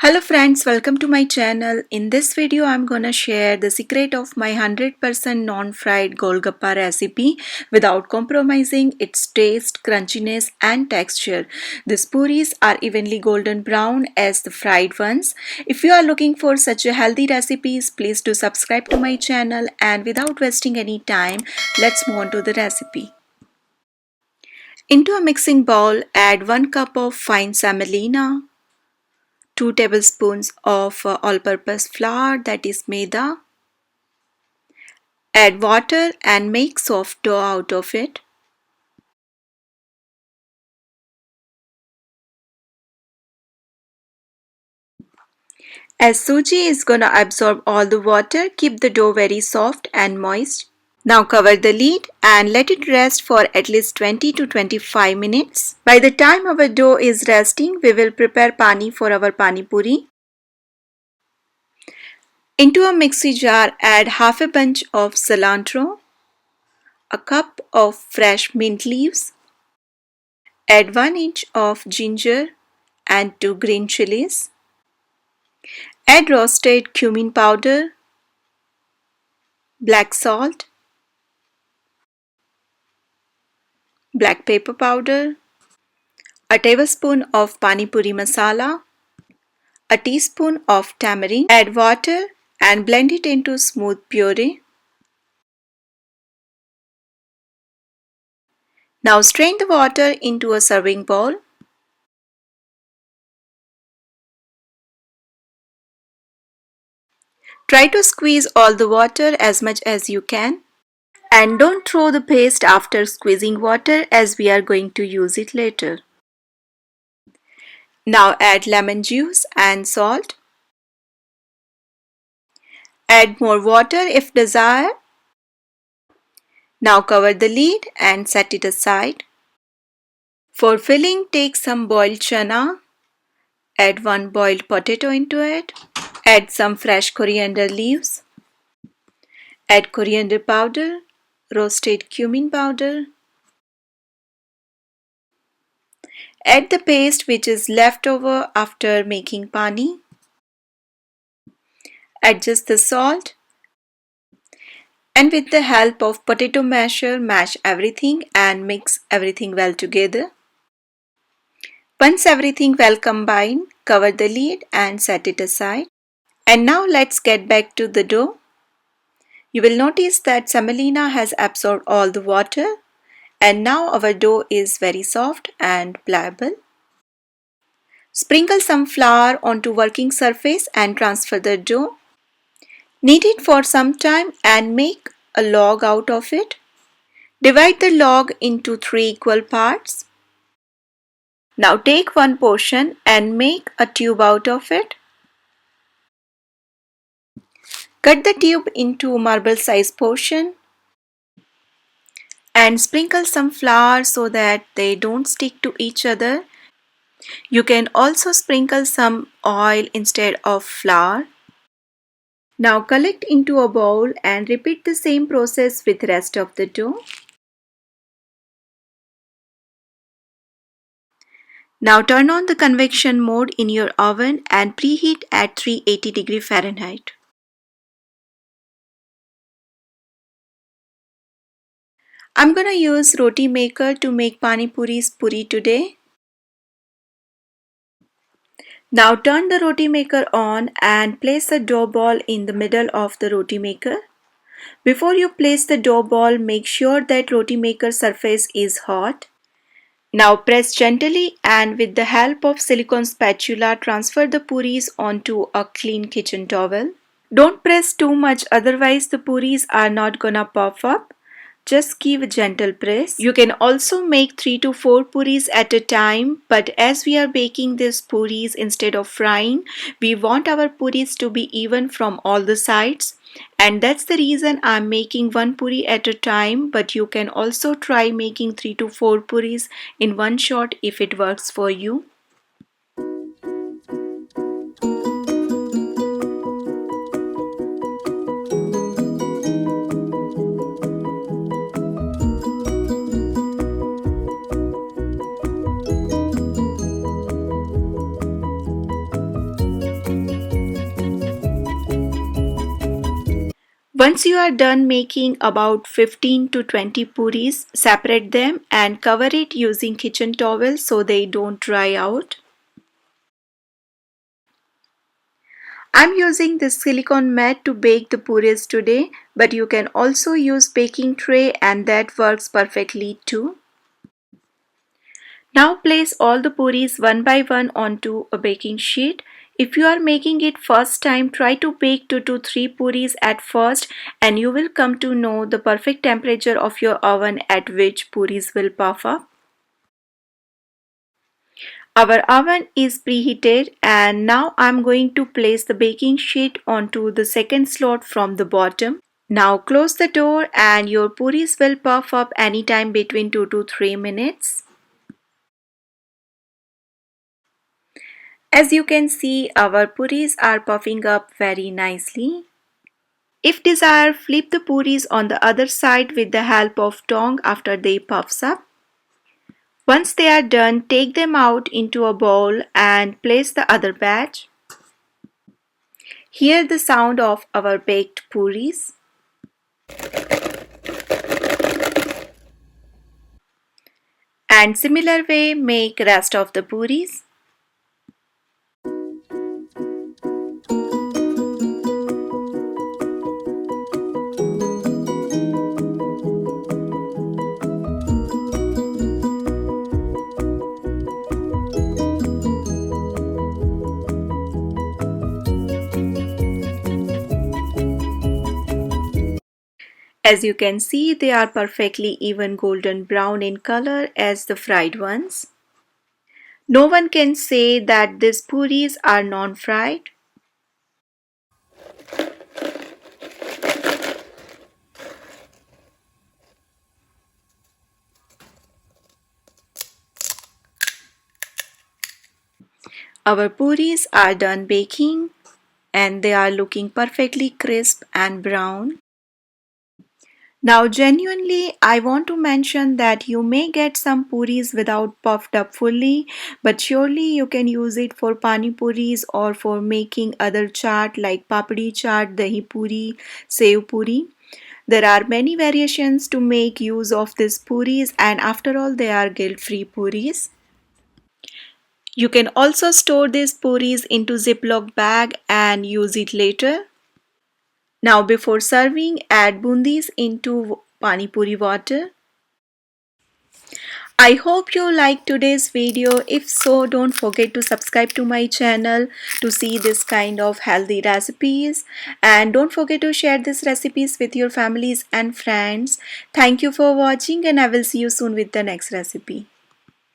Hello friends, welcome to my channel. In this video, I'm gonna share the secret of my 100% non-fried Golguppa recipe without compromising its taste, crunchiness and texture. These puris are evenly golden brown as the fried ones. If you are looking for such a healthy recipes, please do subscribe to my channel, and without wasting any time, let's move on to the recipe. Into a mixing bowl, add 1 cup of fine semolina, 2 tablespoons of all-purpose flour, that is maida. Add water and make soft dough out of it. As suji is gonna absorb all the water, keep the dough very soft and moist. Now cover the lid and let it rest for at least 20 to 25 minutes. By the time our dough is resting, we will prepare pani for our pani-puri. Into a mixie jar, add half a bunch of cilantro, a cup of fresh mint leaves, add 1 inch of ginger and 2 green chillies. Add roasted cumin powder, black salt, black pepper powder, a tablespoon of pani-puri masala, a teaspoon of tamarind. Add water and blend it into smooth puree. Now strain the water into a serving bowl. Try to squeeze all the water as much as you can. And don't throw the paste after squeezing water, as we are going to use it later. Now add lemon juice and salt. Add more water if desired. Now cover the lid and set it aside. For filling, take some boiled chana. Add 1 boiled potato into it. Add some fresh coriander leaves. Add coriander powder, roasted cumin powder. Add the paste which is left over after making pani. Adjust the salt. And with the help of potato masher, mash everything and mix everything well together. Once everything well combined, cover the lid and set it aside. And now let's get back to the dough. You will notice that semolina has absorbed all the water, and now our dough is very soft and pliable. Sprinkle some flour onto working surface and transfer the dough. Knead it for some time and make a log out of it. Divide the log into 3 equal parts. Now take one portion and make a tube out of it. Cut the tube into marble size portion and sprinkle some flour so that they don't stick to each other. You can also sprinkle some oil instead of flour. Now collect into a bowl and repeat the same process with rest of the dough. Now turn on the convection mode in your oven and preheat at 380 Fahrenheit. I'm gonna use roti maker to make pani puri's puri today. Now turn the roti maker on and place the dough ball in the middle of the roti maker. Before you place the dough ball, make sure that roti maker surface is hot. Now press gently and with the help of silicone spatula, transfer the puris onto a clean kitchen towel. Don't press too much, otherwise the puris are not gonna puff up. Just give a gentle press. You can also make 3 to 4 puris at a time, but as we are baking these puris instead of frying, we want our puris to be even from all the sides. And that's the reason I'm making 1 puri at a time, but you can also try making 3 to 4 puris in one shot if it works for you. Once you are done making about 15 to 20 puris, separate them and cover it using kitchen towel so they don't dry out. I'm using this silicone mat to bake the puris today, but you can also use baking tray and that works perfectly too. Now place all the puris one by one onto a baking sheet. If you are making it first time, try to bake 2 to 3 puris at first and you will come to know the perfect temperature of your oven at which puris will puff up. Our oven is preheated and now I'm going to place the baking sheet onto the second slot from the bottom. Now close the door and your puris will puff up anytime between 2 to 3 minutes. As you can see, our puris are puffing up very nicely. If desired, flip the puris on the other side with the help of tongue after they puffs up. Once they are done, take them out into a bowl and place the other batch. Hear the sound of our baked puris. And similar way make rest of the puris. As you can see, they are perfectly even golden brown in color as the fried ones. No one can say that these puris are non-fried. Our puris are done baking and they are looking perfectly crisp and brown. Now genuinely I want to mention that you may get some puris without puffed up fully, but surely you can use it for pani puris or for making other chaat like papdi chaat, dahi puri, sev puri. There are many variations to make use of these puris and after all they are guilt-free puris. You can also store these puris into Ziploc bag and use it later. Now before serving, add bundis into pani puri water. I hope you liked today's video. If so, don't forget to subscribe to my channel to see this kind of healthy recipes. And don't forget to share these recipes with your families and friends. Thank you for watching and I will see you soon with the next recipe.